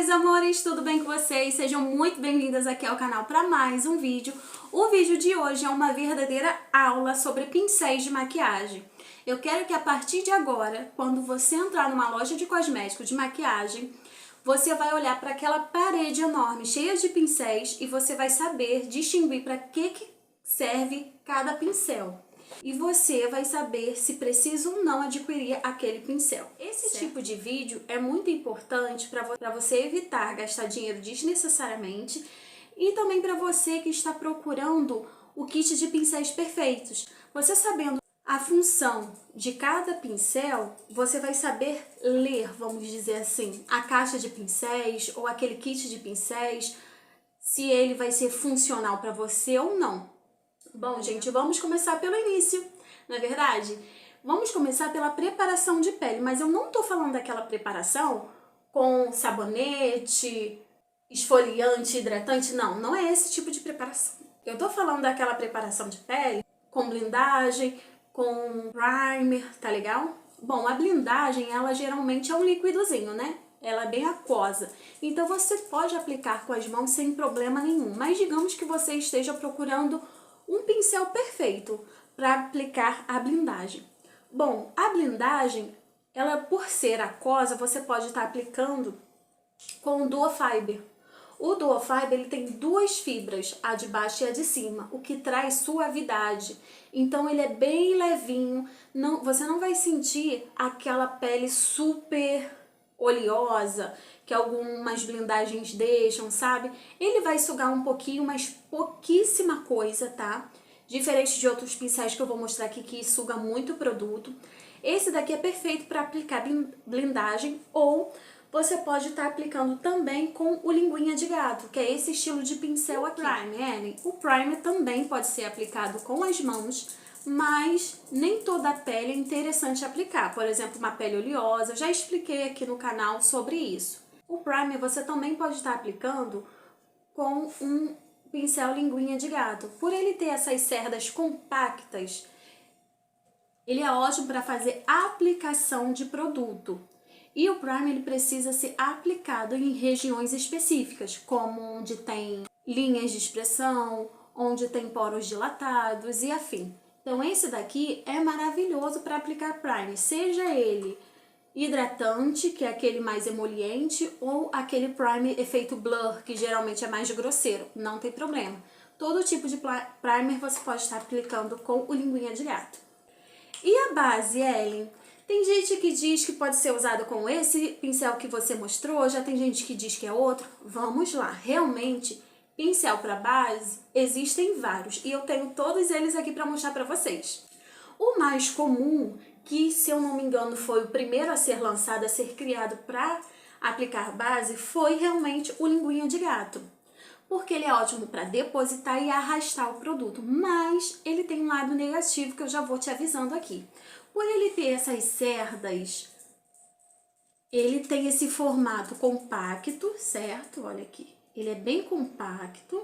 meus amores, tudo bem com vocês? Sejam muito bem-vindas aqui ao canal para mais um vídeo. O vídeo de hoje é uma verdadeira aula sobre pincéis de maquiagem. Eu quero que a partir de agora, quando você entrar numa loja de cosméticos de maquiagem, você vai olhar para aquela parede enorme, cheia de pincéis, e você vai saber distinguir para que serve cada pincel. E você vai saber se precisa ou não adquirir aquele pincel. Esse tipo de vídeo é muito importante para você evitar gastar dinheiro desnecessariamente e também para você que está procurando o kit de pincéis perfeitos. Você sabendo a função de cada pincel, você vai saber ler, vamos dizer assim, a caixa de pincéis ou aquele kit de pincéis, se ele vai ser funcional para você ou não. Bom, gente, vamos começar pelo início, não é verdade? Vamos começar pela preparação de pele, mas eu não tô falando daquela preparação com sabonete, esfoliante, hidratante, não é esse tipo de preparação. Eu tô falando daquela preparação de pele com blindagem, com primer, tá legal? Bom, a blindagem, ela geralmente é um líquidozinho, né? Ela é bem aquosa, então você pode aplicar com as mãos sem problema nenhum, mas digamos que você esteja procurando um pincel perfeito para aplicar a blindagem. Bom, a blindagem, ela por ser aquosa, você pode estar aplicando com o Duofiber. O Duofiber, ele tem duas fibras, a de baixo e a de cima, o que traz suavidade. Então ele é bem levinho, você não vai sentir aquela pele super oleosa que algumas blindagens deixam, sabe? Ele vai sugar um pouquinho, mas pouquíssima coisa, tá? Diferente de outros pincéis que eu vou mostrar aqui que suga muito produto. Esse daqui é perfeito para aplicar blindagem, ou você pode estar aplicando também com o linguinha de gato, que é esse estilo de pincel aqui. O primer também pode ser aplicado com as mãos, mas nem toda a pele é interessante aplicar. Por exemplo, uma pele oleosa, eu já expliquei aqui no canal sobre isso. O primer você também pode estar aplicando com um pincel linguinha de gato. Por ele ter essas cerdas compactas, ele é ótimo para fazer aplicação de produto. E o primer ele precisa ser aplicado em regiões específicas, como onde tem linhas de expressão, onde tem poros dilatados e afim. Então esse daqui é maravilhoso para aplicar primer, seja ele hidratante, que é aquele mais emoliente, ou aquele primer efeito blur, que geralmente é mais grosseiro, não tem problema. Todo tipo de primer você pode estar aplicando com o linguinha de gato. E a base, Ellen? Tem gente que diz que pode ser usado com esse pincel que você mostrou, já tem gente que diz que é outro. Vamos lá, realmente, pincel para base, existem vários, e eu tenho todos eles aqui para mostrar para vocês. O mais comum, que se eu não me engano foi o primeiro a ser lançado, a ser criado para aplicar base, foi realmente o linguinha de gato. Porque ele é ótimo para depositar e arrastar o produto, mas ele tem um lado negativo que eu já vou te avisando aqui. Por ele ter essas cerdas, ele tem esse formato compacto, certo? Olha aqui, ele é bem compacto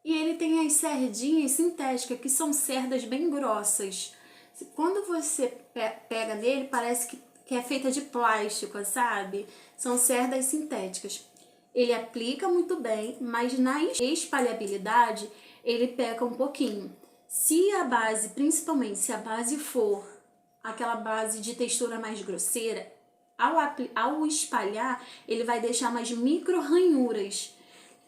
e ele tem as cerdinhas sintéticas, que são cerdas bem grossas. Quando você pega nele, parece que é feita de plástico, sabe? São cerdas sintéticas. Ele aplica muito bem, mas na espalhabilidade ele peca um pouquinho. Se a base, principalmente se a base for aquela base de textura mais grosseira, ao espalhar ele vai deixar umas micro ranhuras.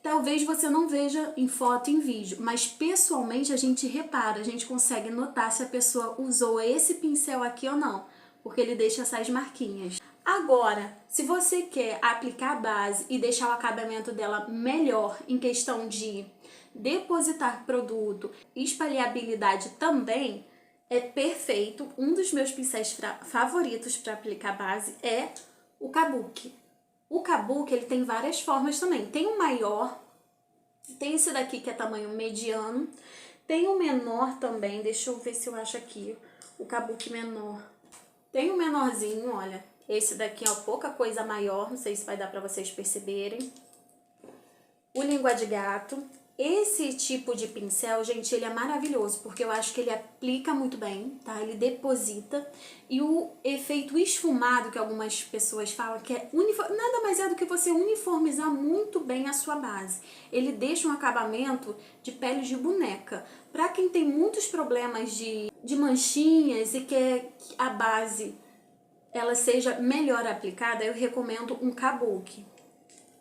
Talvez você não veja em foto e em vídeo, mas pessoalmente a gente repara, a gente consegue notar se a pessoa usou esse pincel aqui ou não, porque ele deixa essas marquinhas. Agora, se você quer aplicar a base e deixar o acabamento dela melhor em questão de depositar produto e espalhabilidade também, é perfeito. Um dos meus pincéis favoritos para aplicar base é o Kabuki. O Kabuki, ele tem várias formas também. Tem o maior, tem esse daqui que é tamanho mediano, tem o menor também, deixa eu ver se eu acho aqui, o Kabuki menor. Tem o menorzinho, olha, esse daqui é pouca coisa maior, não sei se vai dar pra vocês perceberem. O língua de gato, Esse tipo de pincel, gente, ele é maravilhoso, porque eu acho que ele aplica muito bem, tá? Ele deposita. E o efeito esfumado, que algumas pessoas falam, que é nada mais é do que você uniformizar muito bem a sua base. Ele deixa um acabamento de pele de boneca. Pra quem tem muitos problemas de manchinhas e quer que a base ela seja melhor aplicada, eu recomendo um Kabuki.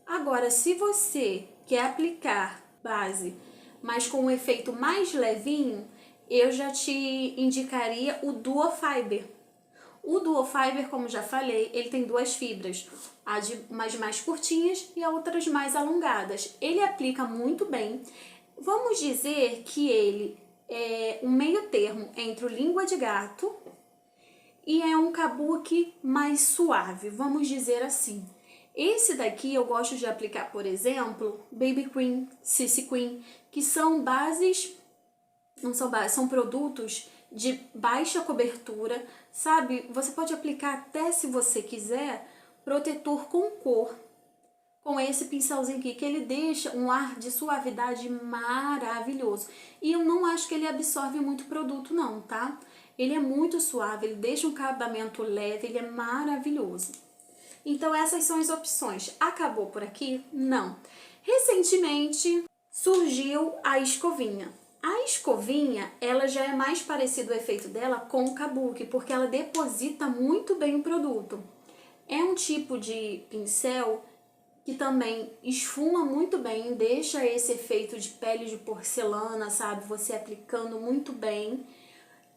Agora, se você quer aplicar base, mas com um efeito mais levinho, eu já te indicaria o Duo Fiber. O Duo Fiber, como já falei, ele tem duas fibras, umas mais curtinhas e outras mais alongadas. Ele aplica muito bem. Vamos dizer que ele é um meio termo entre o língua de gato e é um kabuki mais suave, vamos dizer assim. Esse daqui eu gosto de aplicar, por exemplo, Baby Cream, CC Cream, que são bases, não são bases, são produtos de baixa cobertura, sabe? Você pode aplicar até, se você quiser, protetor com cor, com esse pincelzinho aqui, que ele deixa um ar de suavidade maravilhoso. E eu não acho que ele absorve muito produto não, tá? Ele é muito suave, ele deixa um acabamento leve, ele é maravilhoso. Então essas são as opções. Acabou por aqui? Não. Recentemente surgiu a escovinha. A escovinha, ela já é mais parecido o efeito dela com o kabuki, porque ela deposita muito bem o produto. É um tipo de pincel que também esfuma muito bem, deixa esse efeito de pele de porcelana, sabe? Você aplicando muito bem.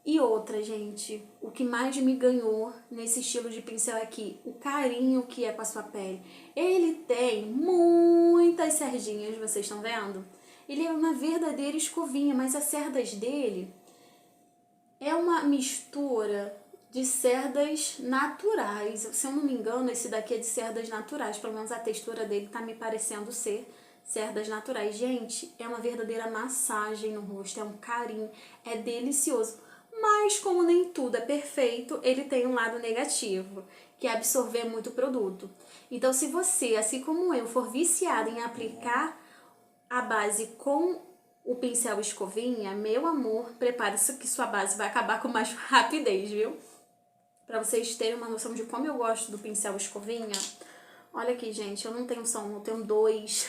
E outra, gente, o que mais me ganhou nesse estilo de pincel aqui, o carinho que é com a sua pele. Ele tem muitas cerdinhas, vocês estão vendo? Ele é uma verdadeira escovinha, mas as cerdas dele é uma mistura de cerdas naturais. Se eu não me engano, esse daqui é de cerdas naturais, pelo menos a textura dele tá me parecendo ser cerdas naturais. Gente, é uma verdadeira massagem no rosto, é um carinho, é delicioso. Mas como nem tudo é perfeito, ele tem um lado negativo, que é absorver muito produto. Então se você, assim como eu, for viciada em aplicar a base com o pincel escovinha, meu amor, prepare-se que sua base vai acabar com mais rapidez, viu? Pra vocês terem uma noção de como eu gosto do pincel escovinha. Olha aqui, gente, eu não tenho só um, eu tenho dois.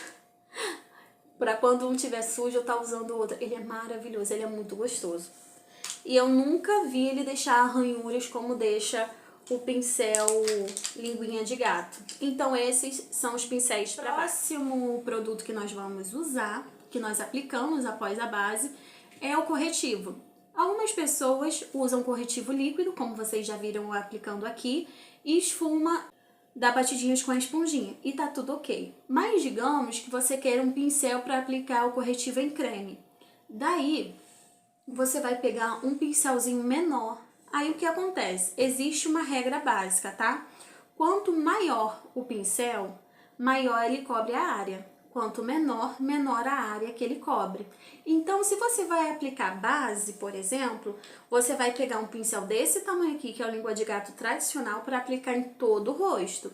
Pra quando um tiver sujo, eu tá usando o outro. Ele é maravilhoso, ele é muito gostoso. E eu nunca vi ele deixar ranhuras como deixa o pincel linguinha de gato. Então esses são os pincéis para próximo produto que nós vamos usar, que nós aplicamos após a base, é o corretivo. Algumas pessoas usam corretivo líquido, como vocês já viram aplicando aqui, e esfuma, dá batidinhas com a esponjinha e tá tudo ok. Mas digamos que você queira um pincel para aplicar o corretivo em creme. Daí você vai pegar um pincelzinho menor. Aí o que acontece? Existe uma regra básica, tá? Quanto maior o pincel, maior ele cobre a área. Quanto menor, menor a área que ele cobre. Então, se você vai aplicar base, por exemplo, você vai pegar um pincel desse tamanho aqui, que é o língua de gato tradicional, para aplicar em todo o rosto.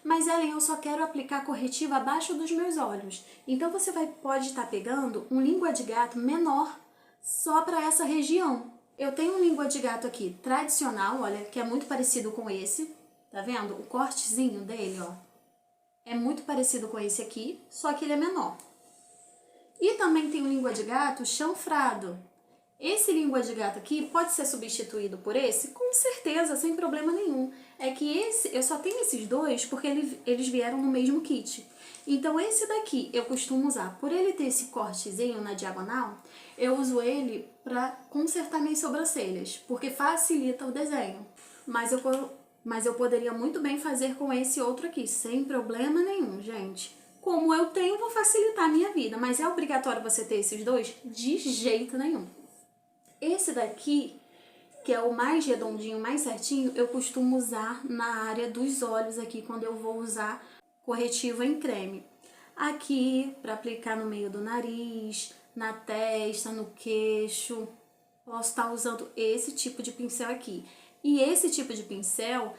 Mas, Ellen, eu só quero aplicar corretivo abaixo dos meus olhos. Então, você pode estar pegando um língua de gato menor, só para essa região. Eu tenho um língua de gato aqui tradicional, olha, que é muito parecido com esse, tá vendo? O cortezinho dele, ó, é muito parecido com esse aqui, só que ele é menor. E também tem um língua de gato chanfrado. Esse língua de gato aqui pode ser substituído por esse? Com certeza, sem problema nenhum. É que esse, eu só tenho esses dois porque eles vieram no mesmo kit. Então esse daqui eu costumo usar, por ele ter esse cortezinho na diagonal, eu uso ele para consertar minhas sobrancelhas, porque facilita o desenho. Mas eu poderia muito bem fazer com esse outro aqui, sem problema nenhum, gente. Como eu tenho, vou facilitar a minha vida, mas é obrigatório você ter esses dois? De jeito nenhum. Esse daqui, que é o mais redondinho, mais certinho, eu costumo usar na área dos olhos aqui, quando eu vou usar corretivo em creme. Aqui, para aplicar no meio do nariz, na testa, no queixo, posso estar usando esse tipo de pincel aqui. E esse tipo de pincel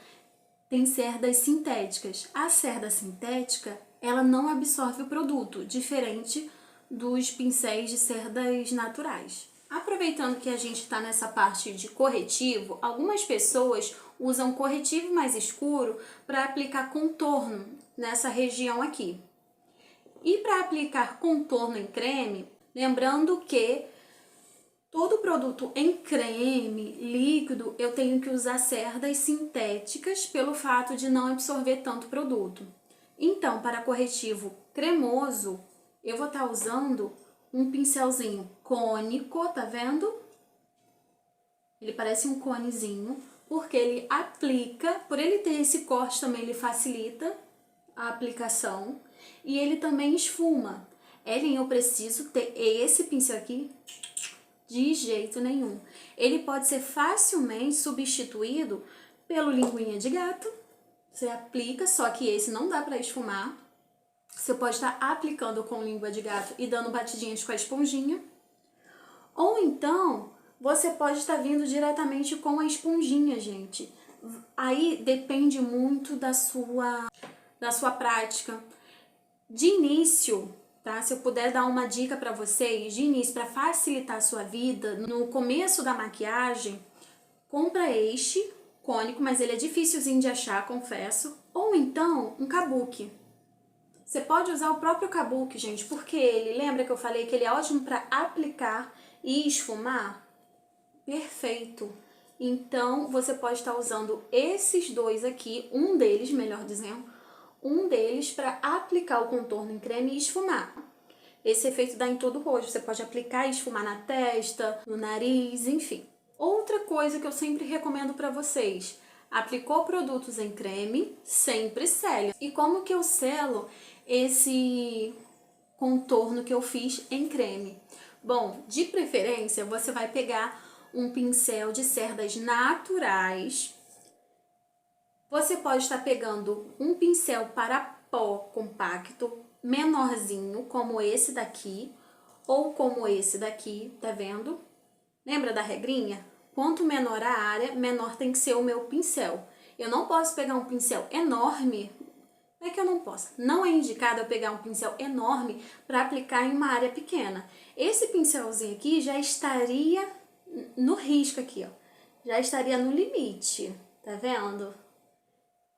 tem cerdas sintéticas. A cerda sintética, ela não absorve o produto, diferente dos pincéis de cerdas naturais. Aproveitando que a gente está nessa parte de corretivo, algumas pessoas usam corretivo mais escuro para aplicar contorno nessa região aqui. E para aplicar contorno em creme, lembrando que todo produto em creme líquido eu tenho que usar cerdas sintéticas pelo fato de não absorver tanto produto. Então, para corretivo cremoso, eu vou estar usando um pincelzinho cônico, tá vendo? Ele parece um conezinho, porque ele aplica, por ele ter esse corte também ele facilita a aplicação e ele também esfuma. Ellen, eu preciso ter esse pincel aqui? De jeito nenhum. Ele pode ser facilmente substituído pelo linguinha de gato. Você aplica, só que esse não dá para esfumar. Você pode estar aplicando com língua de gato e dando batidinhas com a esponjinha. Ou então, você pode estar vindo diretamente com a esponjinha, gente. Aí depende muito da sua prática. De início, tá? Se eu puder dar uma dica para vocês, de início, para facilitar a sua vida, no começo da maquiagem, compra este cônico, mas ele é dificilzinho de achar, confesso. Ou então, um kabuki. Você pode usar o próprio kabuki, gente, porque ele, lembra que eu falei que ele é ótimo para aplicar e esfumar? Perfeito. Então, você pode estar usando esses dois aqui, um deles, melhor dizendo, um deles para aplicar o contorno em creme e esfumar. Esse efeito dá em todo o rosto, você pode aplicar e esfumar na testa, no nariz, enfim. Outra coisa que eu sempre recomendo para vocês, aplicou produtos em creme, sempre sele. E como que eu selo esse contorno que eu fiz em creme? Bom, de preferência, você vai pegar um pincel de cerdas naturais. Você pode estar pegando um pincel para pó compacto, menorzinho, como esse daqui, ou como esse daqui, tá vendo? Lembra da regrinha? Quanto menor a área, menor tem que ser o meu pincel. Eu não posso pegar um pincel enorme, não é que eu não posso, não é indicado eu pegar um pincel enorme para aplicar em uma área pequena. Esse pincelzinho aqui já estaria no risco aqui, ó. Já estaria no limite, tá vendo?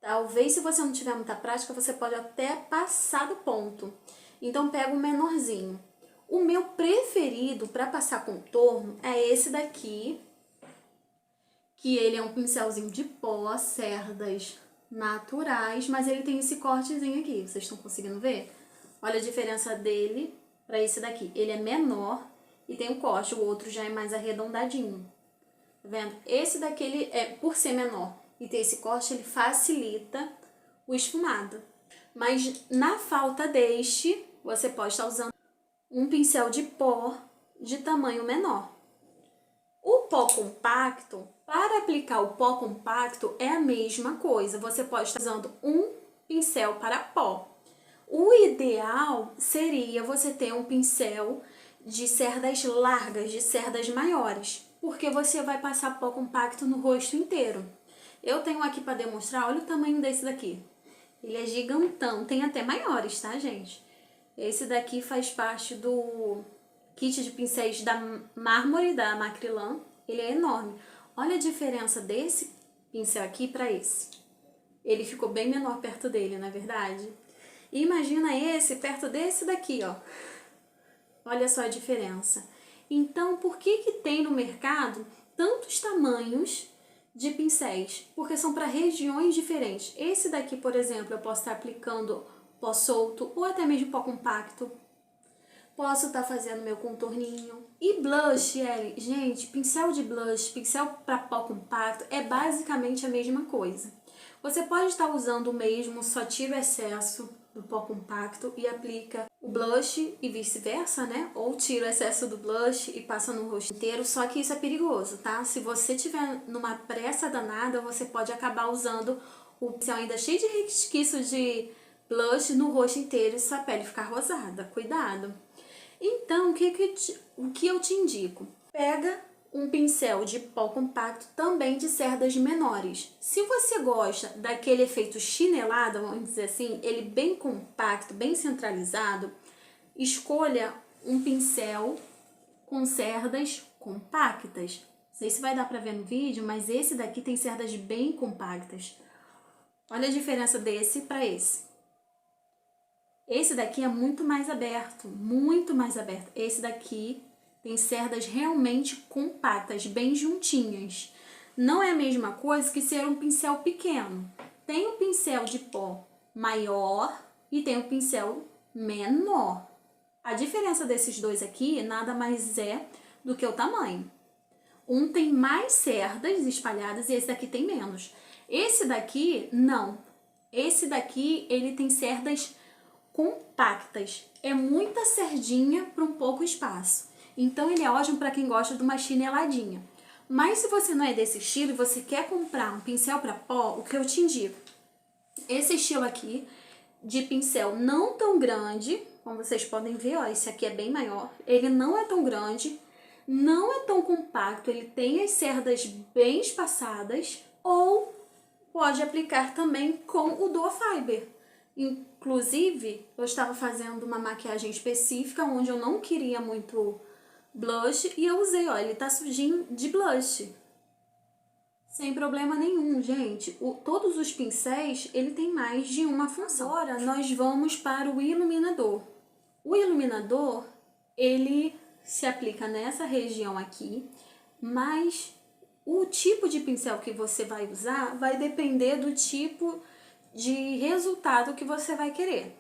Talvez se você não tiver muita prática, você pode até passar do ponto. Então pega um menorzinho. O meu preferido para passar contorno é esse daqui, que ele é um pincelzinho de pó, cerdas naturais, mas ele tem esse cortezinho aqui, vocês estão conseguindo ver? Olha a diferença dele para esse daqui. Ele é menor e tem um corte, o outro já é mais arredondadinho. Tá vendo? Esse daqui, ele é, por ser menor e ter esse corte, ele facilita o esfumado. Mas na falta deste, você pode estar usando um pincel de pó de tamanho menor. O pó compacto, para aplicar o pó compacto é a mesma coisa. Você pode estar usando um pincel para pó. O ideal seria você ter um pincel de cerdas largas, de cerdas maiores, porque você vai passar pó compacto no rosto inteiro. Eu tenho aqui para demonstrar, olha o tamanho desse daqui. Ele é gigantão, tem até maiores, tá, gente? Esse daqui faz parte do kit de pincéis da Mármore, da Macrylan. Ele é enorme. Olha a diferença desse pincel aqui para esse. Ele ficou bem menor perto dele, não é verdade? E imagina esse perto desse daqui, ó. Olha só a diferença. Então, por que que tem no mercado tantos tamanhos de pincéis? Porque são para regiões diferentes. Esse daqui, por exemplo, eu posso estar aplicando pó solto ou até mesmo pó compacto. Posso estar fazendo meu contorninho. E blush, gente, pincel de blush, pincel para pó compacto é basicamente a mesma coisa. Você pode estar usando o mesmo, só tira o excesso do pó compacto e aplica o blush e vice-versa, né? Ou tira o excesso do blush e passa no rosto inteiro, só que isso é perigoso, tá? Se você tiver numa pressa danada, você pode acabar usando o pincel ainda cheio de resquício de blush no rosto inteiro e sua pele ficar rosada. Cuidado! Então, o que eu te indico? Pega um pincel de pó compacto também de cerdas menores. Se você gosta daquele efeito chinelada, vamos dizer assim, ele bem compacto, bem centralizado, escolha um pincel com cerdas compactas. Não sei se vai dar pra ver no vídeo, mas esse daqui tem cerdas bem compactas. Olha a diferença desse para esse. Esse daqui é muito mais aberto, muito mais aberto. Esse daqui tem cerdas realmente compactas, bem juntinhas. Não é a mesma coisa que ser um pincel pequeno. Tem um pincel de pó maior e tem um pincel menor. A diferença desses dois aqui nada mais é do que o tamanho. Um tem mais cerdas espalhadas e esse daqui tem menos. Esse daqui, não. Esse daqui, ele tem cerdas compactas. É muita cerdinha para um pouco espaço. Então, ele é ótimo para quem gosta de uma chineladinha. Mas se você não é desse estilo e você quer comprar um pincel para pó, o que eu te indico? Esse estilo aqui, de pincel não tão grande, como vocês podem ver, ó, esse aqui é bem maior. Ele não é tão grande, não é tão compacto, ele tem as cerdas bem espaçadas, ou pode aplicar também com o Duo Fiber. Inclusive, eu estava fazendo uma maquiagem específica onde eu não queria muito blush e eu usei, ó, ele tá sujinho de blush. Sem problema nenhum, gente. Todos os pincéis, ele tem mais de uma função. Agora, nós vamos para o iluminador. O iluminador, ele se aplica nessa região aqui, mas o tipo de pincel que você vai usar vai depender do tipo de resultado que você vai querer.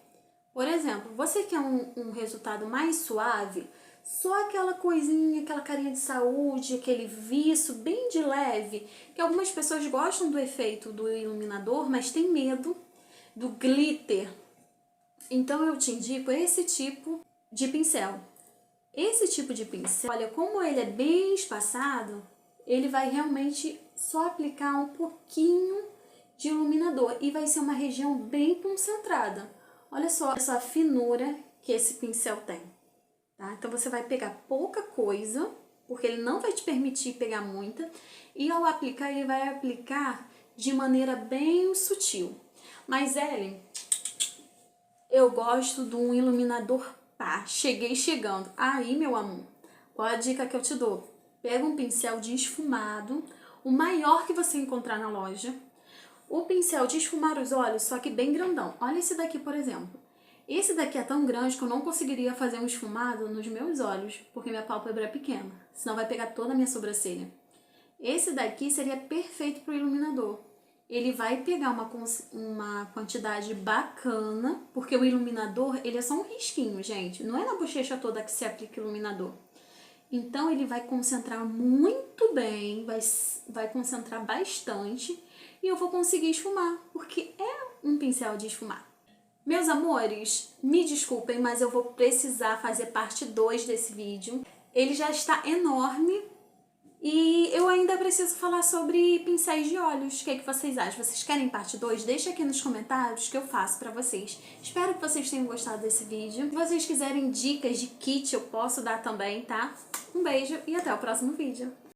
Por exemplo, você quer um resultado mais suave, só aquela coisinha, aquela carinha de saúde, aquele viço bem de leve, que algumas pessoas gostam do efeito do iluminador, mas tem medo do glitter. Então eu te indico esse tipo de pincel. Esse tipo de pincel, olha, como ele é bem espaçado, ele vai realmente só aplicar um pouquinho de iluminador e vai ser uma região bem concentrada. Olha só essa finura que esse pincel tem, tá? Então você vai pegar pouca coisa, porque ele não vai te permitir pegar muita, e ao aplicar, ele vai aplicar de maneira bem sutil. Mas, Ellen, eu gosto de um iluminador pá, cheguei chegando. Aí, meu amor, qual a dica que eu te dou? Pega um pincel de esfumado, o maior que você encontrar na loja. O pincel de esfumar os olhos, só que bem grandão. Olha esse daqui, por exemplo. Esse daqui é tão grande que eu não conseguiria fazer um esfumado nos meus olhos, porque minha pálpebra é pequena. Senão vai pegar toda a minha sobrancelha. Esse daqui seria perfeito para o iluminador. Ele vai pegar uma quantidade bacana, porque o iluminador, ele é só um risquinho, gente. Não é na bochecha toda que se aplica iluminador. Então, ele vai concentrar muito bem, vai concentrar bastante, e eu vou conseguir esfumar, porque é um pincel de esfumar. Meus amores, me desculpem, mas eu vou precisar fazer parte 2 desse vídeo. Ele já está enorme. E eu ainda preciso falar sobre pincéis de olhos. O que vocês acham? Vocês querem parte 2? Deixa aqui nos comentários que eu faço pra vocês. Espero que vocês tenham gostado desse vídeo. Se vocês quiserem dicas de kit, eu posso dar também, tá? Um beijo e até o próximo vídeo.